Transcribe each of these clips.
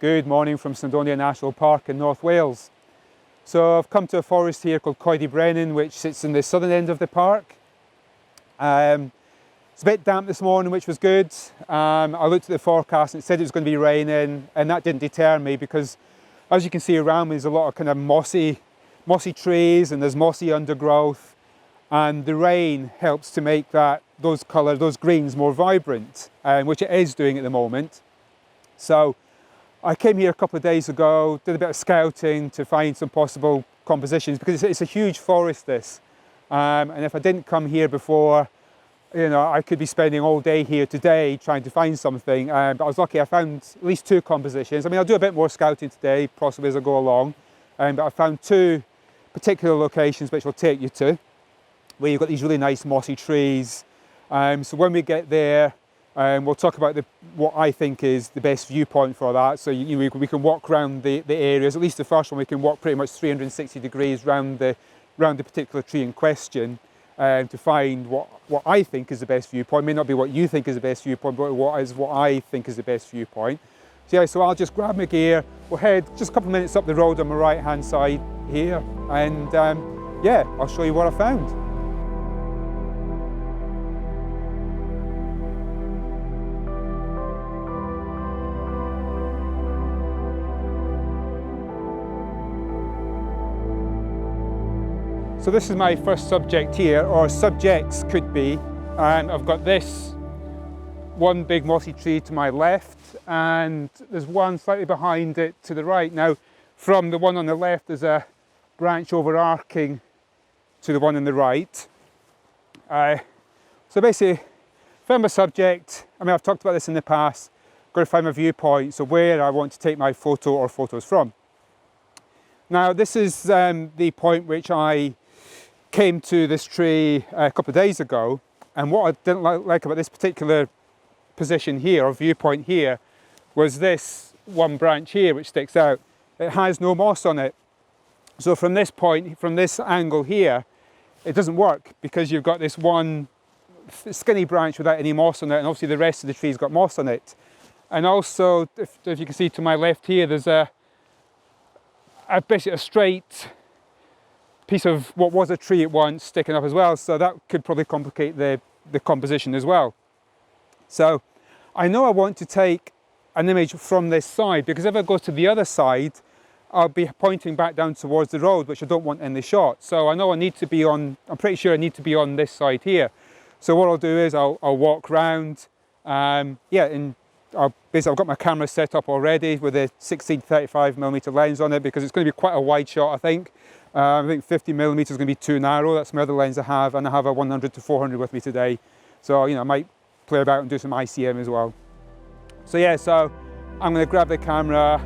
Good morning from Snowdonia National Park in North Wales. So I've come to a forest here called Coed y Brenin, which sits in the southern end of the park. It's a bit damp this morning, which was good. I looked at the forecast and it said it was going to be raining, and that didn't deter me because, as you can see around me, there's a lot of kind of mossy trees and there's mossy undergrowth, and the rain helps to make those greens more vibrant, which it is doing at the moment. So I came here a couple of days ago, did a bit of scouting to find some possible compositions, because it's a huge forest, this. And if I didn't come here before, I could be spending all day here today trying to find something. But I was lucky, I found at least 2 compositions. I mean, I'll do a bit more scouting today, possibly as I go along. But I found 2 particular locations which I'll take you to, where you've got these really nice mossy trees. So when we get there, we'll talk about what I think is the best viewpoint for that. So we can walk around the areas. At least the first one, we can walk pretty much 360 degrees round the particular tree in question, to find what I think is the best viewpoint. It may not be what you think is the best viewpoint, but what I think is the best viewpoint. So yeah, so I'll just grab my gear. We'll head just a couple of minutes up the road on my right hand side here, and yeah, I'll show you what I found. So this is my first subject here, or subjects could be. I've got this one big mossy tree to my left, and there's one slightly behind it to the right. Now, from the one on the left, there's a branch overarching to the one on the right. So basically, found my subject. I mean, I've talked about this in the past. Got to find my viewpoint, so where I want to take my photo or photos from. Now, this is the point which I came to this tree a couple of days ago, and what I didn't like about this particular position here, or viewpoint here, was this one branch here which sticks out. It has no moss on it. So from this point, from this angle here, it doesn't work, because you've got this one skinny branch without any moss on it, and obviously the rest of the tree's got moss on it. And also, if you can see to my left here, there's basically a straight piece of what was a tree at once sticking up as well, so that could probably complicate the composition as well. So I know I want to take an image from this side, because if I go to the other side, I'll be pointing back down towards the road, which I don't want in the shot. So I know I need to be on, I'm pretty sure I need to be on this side here. So what I'll do is I'll walk round, and basically I've got my camera set up already with a 16-35mm lens on it, because it's going to be quite a wide shot, I think. I think 50mm is going to be too narrow. That's my other lens I have, and I have a 100-400 with me today. So, I might play about and do some ICM as well. So yeah, so I'm going to grab the camera,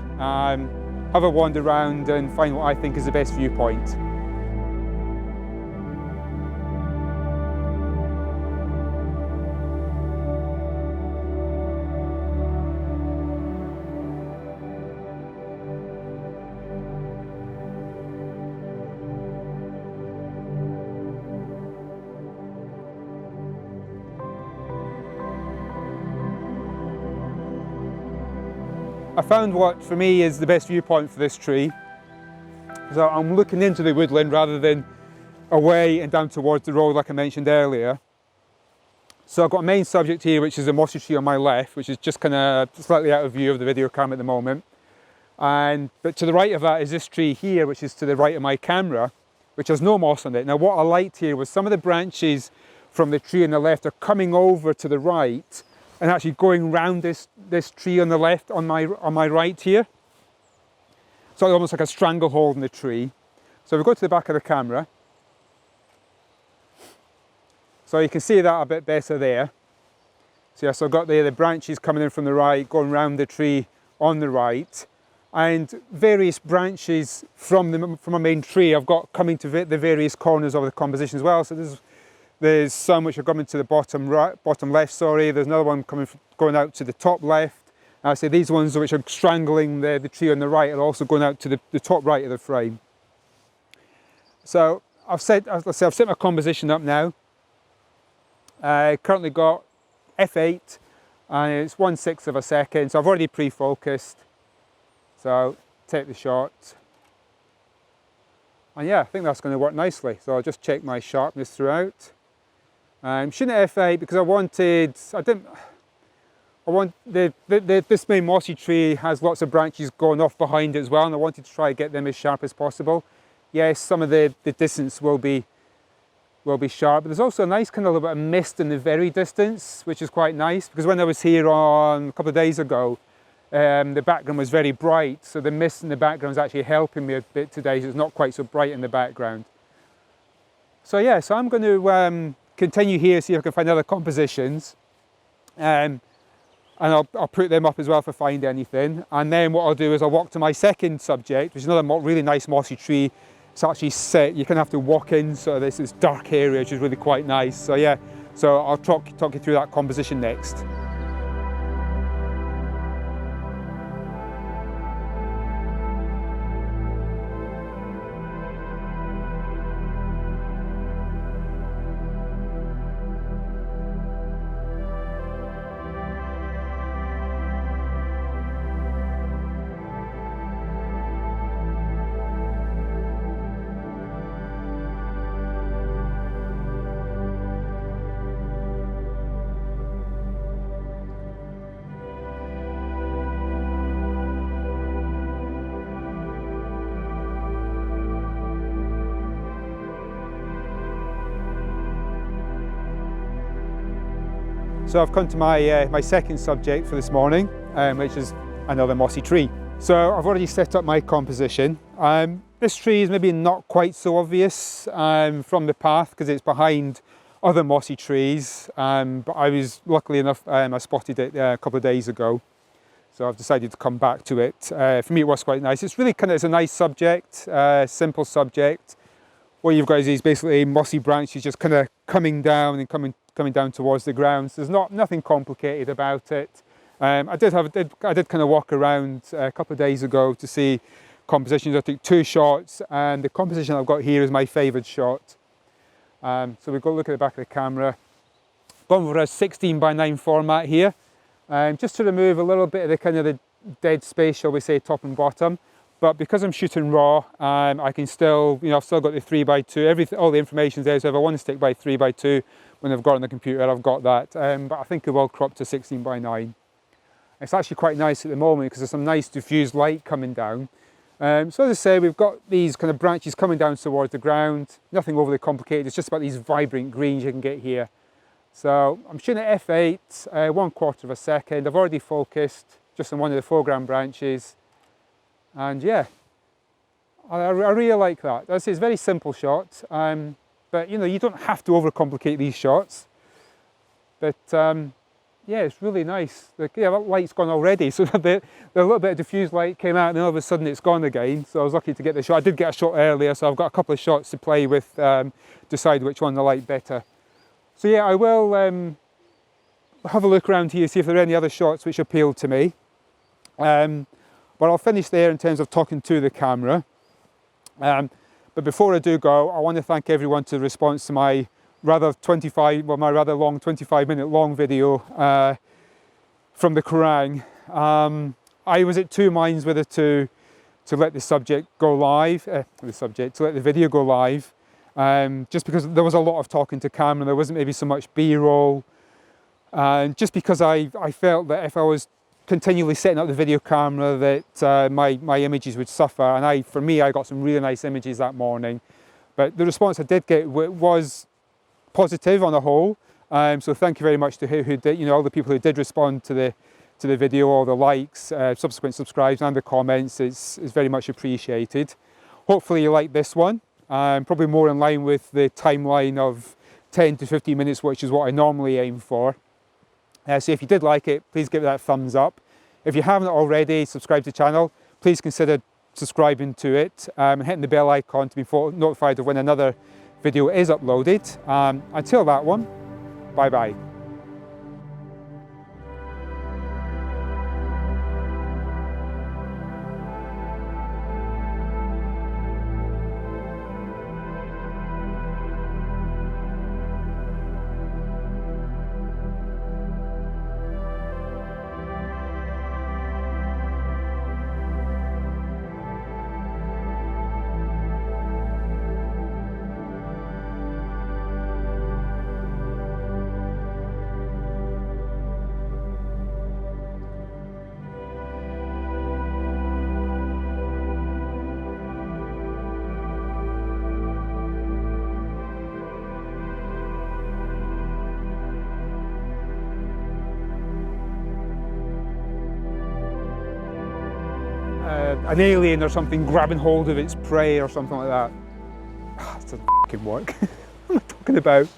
have a wander around and find what I think is the best viewpoint. I found what for me is the best viewpoint for this tree. So I'm looking into the woodland rather than away and down towards the road like I mentioned earlier. So I've got a main subject here, which is a mossy tree on my left, which is just kind of slightly out of view of the video camera at the moment. But to the right of that is this tree here, which is to the right of my camera, which has no moss on it. Now what I liked here was some of the branches from the tree on the left are coming over to the right and actually going round this tree on the left, on my right here. So almost like a stranglehold in the tree. So if we go to the back of the camera, so you can see that a bit better there. So yeah, so I've got the branches coming in from the right, going round the tree on the right, and various branches from a main tree I've got coming to the various corners of the composition as well. So there's some which are coming to the bottom left, sorry. There's another one going out to the top left. I say these ones which are strangling the tree on the right are also going out to the top right of the frame. So I've set my composition up now. I currently got f8 and it's 1/6 of a second, so I've already pre-focused. So take the shot. And yeah, I think that's going to work nicely. So I'll just check my sharpness throughout. Shooting at f8 because I want this main mossy tree has lots of branches going off behind it as well, and I wanted to try and get them as sharp as possible. Yes, some of the distance will be sharp, but there's also a nice kind of little bit of mist in the very distance, which is quite nice, because when I was here on a couple of days ago, the background was very bright, so the mist in the background is actually helping me a bit today, so it's not quite so bright in the background. So yeah, so I'm going to continue here, see if I can find other compositions, and I'll put them up as well if I find anything. And then what I'll do is I'll walk to my second subject, which is another really nice mossy tree. It's actually set, you kind of have to walk in, so this dark area, which is really quite nice. So yeah, so I'll talk you through that composition next. So I've come to my second subject for this morning, which is another mossy tree. So I've already set up my composition. This tree is maybe not quite so obvious from the path because it's behind other mossy trees, but I was luckily enough, I spotted it a couple of days ago. So I've decided to come back to it. For me it was quite nice. It's really it's a nice subject, simple subject. What you've got is these basically mossy branches just kind of coming down and coming down towards the ground. So there's nothing complicated about it. I did kind of walk around a couple of days ago to see compositions. I took 2 shots, and the composition I've got here is my favoured shot. So we've got to look at the back of the camera. Gone for a 16:9 format here, just to remove a little bit of the kind of the dead space, shall we say, top and bottom. But because I'm shooting raw, I can still, I've still got the 3x2. All the information's there. So if I want to stick by 3x2 when I've got it on the computer, I've got that. But I think it will crop to 16:9. It's actually quite nice at the moment because there's some nice diffused light coming down. So as I say, we've got these kind of branches coming down towards the ground. Nothing overly complicated. It's just about these vibrant greens you can get here. So I'm shooting at f8, 1/4 of a second. I've already focused just on one of the foreground branches. And yeah, I really like that. It's a very simple shot, but you don't have to overcomplicate these shots. But yeah, it's really nice. That light's gone already, so the little bit of diffused light came out and then all of a sudden it's gone again. So I was lucky to get the shot. I did get a shot earlier, so I've got a couple of shots to play with, decide which one I like better. So yeah, I will have a look around here, see if there are any other shots which appeal to me. But I'll finish there in terms of talking to the camera. But before I do go, I want to thank everyone for the response to my rather long 25-minute long video from the Kerrang. I was at 2 minds whether to let the subject go live, to let the video go live, just because there was a lot of talking to camera, there wasn't maybe so much B-roll, and just because I felt that if I was continually setting up the video camera that my images would suffer, and for me I got some really nice images that morning, but the response I did get was positive on the whole, so thank you very much to who did, all the people who did respond to the video, all the likes, subsequent subscribes and the comments. It's very much appreciated. Hopefully you like this one, probably more in line with the timeline of 10 to 15 minutes, which is what I normally aim for. So if you did like it, please give it that thumbs up. If you haven't already subscribed to the channel, please consider subscribing to it and hitting the bell icon to be notified of when another video is uploaded. Until that one, bye bye. an alien or something grabbing hold of its prey or something like that. It doesn't fucking work. What am I talking about?